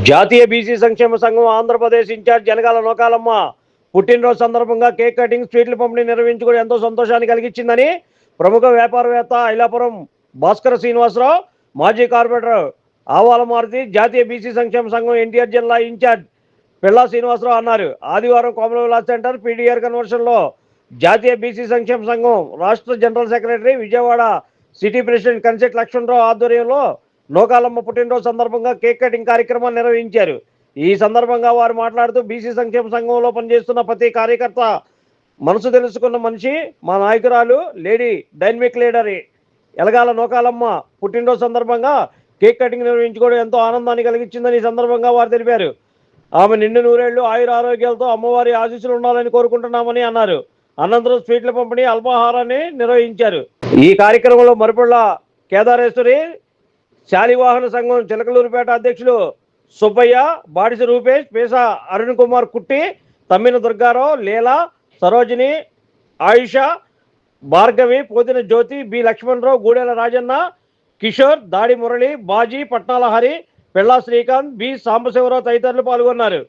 జాతీయ బీసీ సంక్షేమ సంఘం ఆంధ్రప్రదేశ్ ఇన్ఛార్జ్ జనగాల నోకాలమ్మ పుట్టినరోజు సందర్భంగా కేక్ కటింగ్, స్వీట్ల పంపిణీ నిర్వహించుకుని ఎంతో సంతోషాన్ని కలిగించిందని ప్రముఖ వ్యాపారవేత్త ఐలాపురం భాస్కర శ్రీనివాసరావు, మాజీ కార్పొరేటర్ ఆవాల మారుతి, జాతీయ బీసీ సంక్షేమ సంఘం ఎన్టీఆర్ జిల్లా ఇన్ఛార్జ్ పిల్లా శ్రీనివాసరావు అన్నారు. ఆదివారం కోమల విలాస్ సెంటర్ పీడీఆర్ కన్వర్షన్లో జాతీయ బీసీ సంక్షేమ సంఘం రాష్ట్ర general secretary, Vijayawada city president concert Lakshmanarao ఆధ్వర్యంలో నోకాలమ్మ పుట్టినరోజు సందర్భంగా కేక్ కటింగ్ కార్యక్రమాన్ని నిర్వహించారు. ఈ సందర్భంగా వారు మాట్లాడుతూ బీసీ సంక్షేమ సంఘంలో పనిచేస్తున్న ప్రతి కార్యకర్త మనసు తెలుసుకున్న మనిషి మా నాయకురాలు, లేడీ డైనమిక్ లీడర్ ఎలగాల నోకాలమ్మ పుట్టినరోజు సందర్భంగా కేక్ కటింగ్ నిర్వహించుకోవడం ఎంతో ఆనందాన్ని కలిగించిందని ఈ సందర్భంగా వారు తెలిపారు. ఆమె నిండు నూరేళ్లు ఆయుర ఆరోగ్యాలతో అమ్మవారి ఆశీస్సులు ఉండాలని కోరుకుంటున్నామని అన్నారు. అనంతరం స్వీట్ల పంపిణీ, అల్పాహారాన్ని నిర్వహించారు. ఈ కార్యక్రమంలో మరిపొళ్ళ కేదారేశ్వరి, శాలివాహన సంఘం చిలకలూరుపేట అధ్యక్షులు సుబ్బయ్య, బాడిస రూపేష్, పేసా అరుణ్ కుమార్ కుట్టి, తమ్మిన దుర్గారావు, లీలా, సరోజిని, ఆయుష, భార్గవి, పోతిన జ్యోతి, బి లక్ష్మణరావు, గూడెల రాజన్న, కిషోర్, దాడి మురళి, బాజీ, పట్నాల హరి, పెళ్ళా శ్రీకాంత్, బి సాంబశివరావు తదితరులు పాల్గొన్నారు.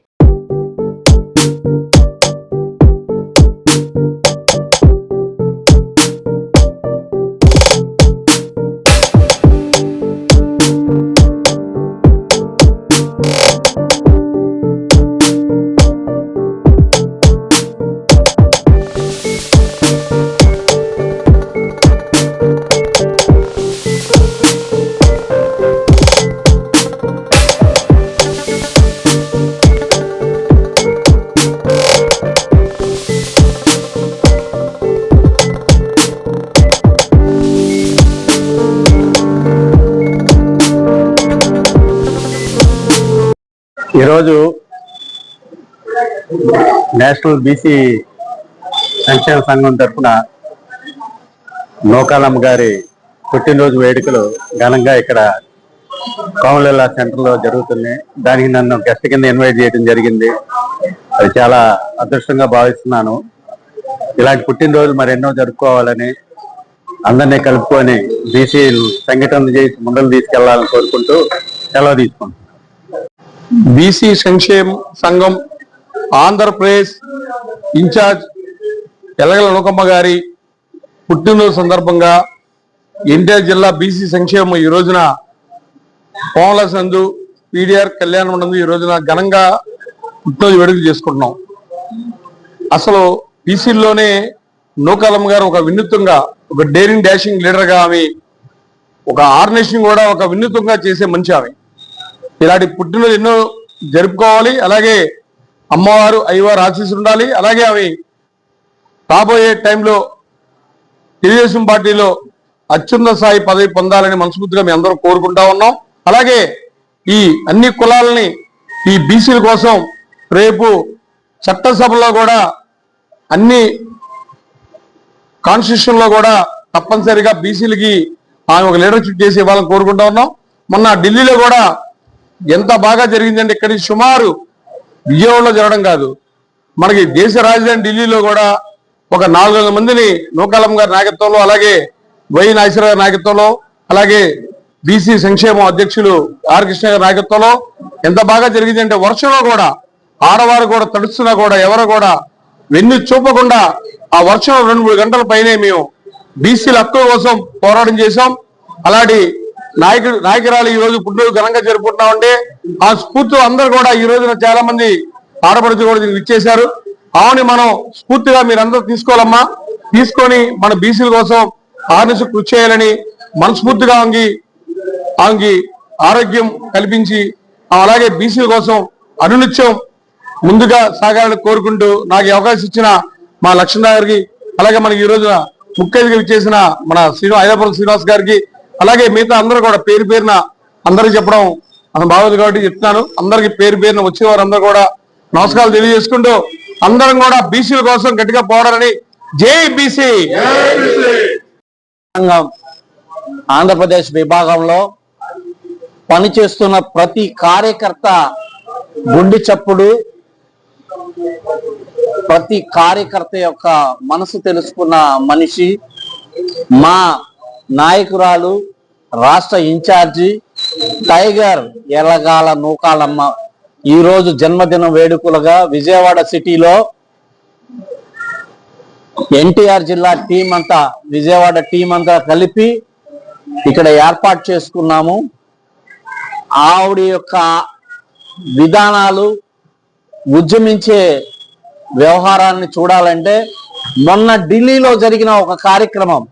ఈరోజు నేషనల్ బీసీ సంక్షేమ సంఘం తరఫున నోకాలమ్మ గారి పుట్టినరోజు వేడుకలు ఘనంగా ఇక్కడ కోమల సెంటర్లో జరుగుతున్నాయి. దానికి నన్ను గెస్ట్ కింద ఇన్వైట్ చేయడం జరిగింది. అది చాలా అదృష్టంగా భావిస్తున్నాను. ఇలాంటి పుట్టినరోజు మరెన్నో జరుపుకోవాలని, అందరినీ కలుపుకొని బీసీ సంఘటన చేసి ముందుకు తీసుకెళ్లాలని కోరుకుంటూ సెలవు తీసుకుంటాను. బీసీ సంక్షేమ సంఘం ఆంధ్రప్రదేశ్ ఇన్ఛార్జ్ ఎలగల నోకమ్మ గారి పుట్టినరోజు సందర్భంగా ఎన్టీఆర్ జిల్లా బీసీ సంక్షేమం ఈ రోజున కోమల సందు పీడీఆర్ కళ్యాణ మండపం ఈ రోజున ఘనంగా పుట్టినరోజు వేడుక చేసుకుంటున్నాం. అసలు బీసీల్లోనే నోకాలమ్మ గారు ఒక వినూత్నంగా, ఒక డేరింగ్ డాషింగ్ లీడర్గా, ఆమె ఒక ఆర్గనైజేషన్ కూడా ఒక వినూత్నంగా చేసే మనిషి ఆమె. ఇలాంటి పుట్టినరోజు ఎన్నో జరుపుకోవాలి. అలాగే అమ్మవారు అయ్యవారు ఆశీస్సులు ఉండాలి. అలాగే అవి రాబోయే టైంలో తెలుగుదేశం పార్టీలో అత్యున్నత స్థాయి పదవి పొందాలని మనస్ఫూర్తిగా మేము అందరం కోరుకుంటా ఉన్నాం. అలాగే ఈ అన్ని కులాలని, ఈ బీసీల కోసం రేపు చట్టసభలో కూడా అన్ని కాన్స్టిట్యూషన్ లో కూడా తప్పనిసరిగా బీసీలకి ఆమె ఒక లీడర్షిప్ చేసి ఇవ్వాలని కోరుకుంటా ఉన్నాం. మొన్న ఢిల్లీలో కూడా ఎంత బాగా జరిగిందంటే, ఇక్కడి సుమారు విజయవాడలో జరగడం కాదు, మనకి దేశ రాజధాని ఢిల్లీలో కూడా ఒక 400 మందిని నోకాలమ్మ గారి నాయకత్వంలో, అలాగే వై నాగేశ్వర గారి నాయకత్వంలో, అలాగే బీసీ సంక్షేమ అధ్యక్షులు ఆర్ కృష్ణ గారి నాయకత్వంలో ఎంత బాగా జరిగిందంటే, వర్షంలో కూడా ఆడవారు కూడా తడుస్తున్నా కూడా ఎవరు కూడా వెన్ను చూపకుండా ఆ వర్షం 2-3 గంటల పైనే మేము బీసీల హక్కుల కోసం పోరాటం చేశాం. అలాంటి నాయకురాలు ఈ రోజు పుట్టినరోజు ఘనంగా జరుపుకుంటున్నామంటే ఆ స్ఫూర్తితో అందరూ కూడా ఈ రోజున చాలా మంది ఆడపడుచు కూడా దీనికి ఇచ్చేశారు. ఆమెని మనం స్ఫూర్తిగా మీరందరూ తీసుకోవాలమ్మా. తీసుకొని మన బీసీల కోసం ఆర్నిసు కృషి చేయాలని మనస్ఫూర్తిగా ఆమెకి ఆరోగ్యం కల్పించి, అలాగే బీసీల కోసం అనునిత్యం ముందుగా సాగాలని కోరుకుంటూ నాకు అవకాశం ఇచ్చిన మా లక్ష్మణ గారికి, అలాగే మనకి ఈ రోజున ముఖ్య అతిథిగా ఇచ్చేసిన మన ఐలాపురం శ్రీనివాస్ గారికి, అలాగే మిగతా అందరూ కూడా పేరు పేరున అందరికి చెప్పడం అసలు బాగోదు కాబట్టి చెప్తున్నాను. అందరికి పేరు పేరున వచ్చే వారందరూ కూడా నమస్కారాలు తెలియజేసుకుంటూ అందరం కూడా బీసీల కోసం గట్టిగా పోరాడని. జై బీసీ. ఆంధ్రప్రదేశ్ విభాగంలో పనిచేస్తున్న ప్రతి కార్యకర్త గుండె చప్పుడు, ప్రతి కార్యకర్త యొక్క మనసు తెలుసుకున్న మనిషి మా నాయకురాలు, రాష్ట్ర ఇన్ఛార్జి టైగర్ ఎలగాల నోకాలమ్మ ఈ రోజు జన్మదిన వేడుకలుగా విజయవాడ సిటీలో ఎన్టీఆర్ జిల్లా టీం అంతా, విజయవాడ టీం అంతా కలిపి ఇక్కడ ఏర్పాటు చేసుకున్నాము. ఆవిడ యొక్క విధానాలు, ఉద్యమించే వ్యవహారాన్ని చూడాలంటే మొన్న ఢిల్లీలో జరిగిన ఒక కార్యక్రమం,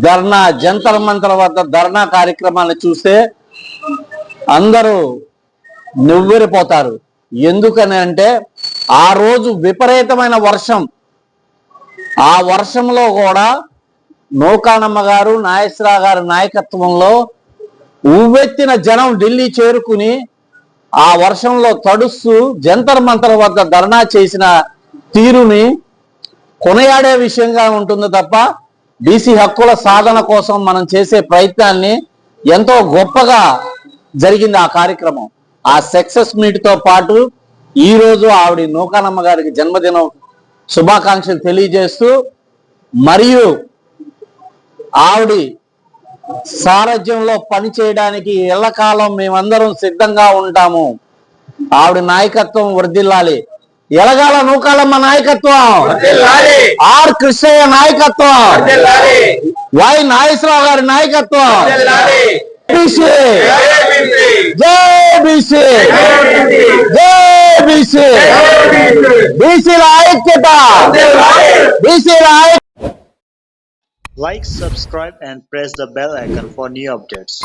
ధర్నా, జంతర్ మంతర్ వద్ద ధర్నా కార్యక్రమాన్ని చూస్తే అందరూ నివ్వెరపోతారు. ఎందుకని అంటే ఆ రోజు విపరీతమైన వర్షం, ఆ వర్షంలో కూడా నూకానమ్మ గారు, నాగేశ్వర గారి నాయకత్వంలో ఉవ్వెత్తిన జనం ఢిల్లీ చేరుకుని ఆ వర్షంలో తడుస్తూ జంతర్ మంతర్ వద్ద ధర్నా చేసిన తీరుని కొనియాడే విషయంగా ఉంటుంది తప్ప బీసీ హక్కుల సాధన కోసం మనం చేసే ప్రయత్నాన్ని ఎంతో గొప్పగా జరిగింది ఆ కార్యక్రమం. ఆ సక్సెస్ మీట్ తో పాటు ఈ రోజు ఆవిడ నూకానమ్మ గారికి జన్మదినం శుభాకాంక్షలు తెలియజేస్తూ, మరియు ఆవిడ సారథ్యంలో పనిచేయడానికి ఎల్లకాలం మేమందరం సిద్ధంగా ఉంటాము. ఆవిడ నాయకత్వం వర్ధిల్లాలి. ఎలగాల నూకాలమ్మ నాయకత్వం, ఆర్ కృష్ణయ్య నాయకత్వం, వై నాగేశ్వరరావు గారి నాయకత్వం, బీసీ జై బీసీ, జై బీసీ, బీసీల ఐక్యత, బీసీల ఐక్యత. Like, subscribe and press the bell icon for new updates.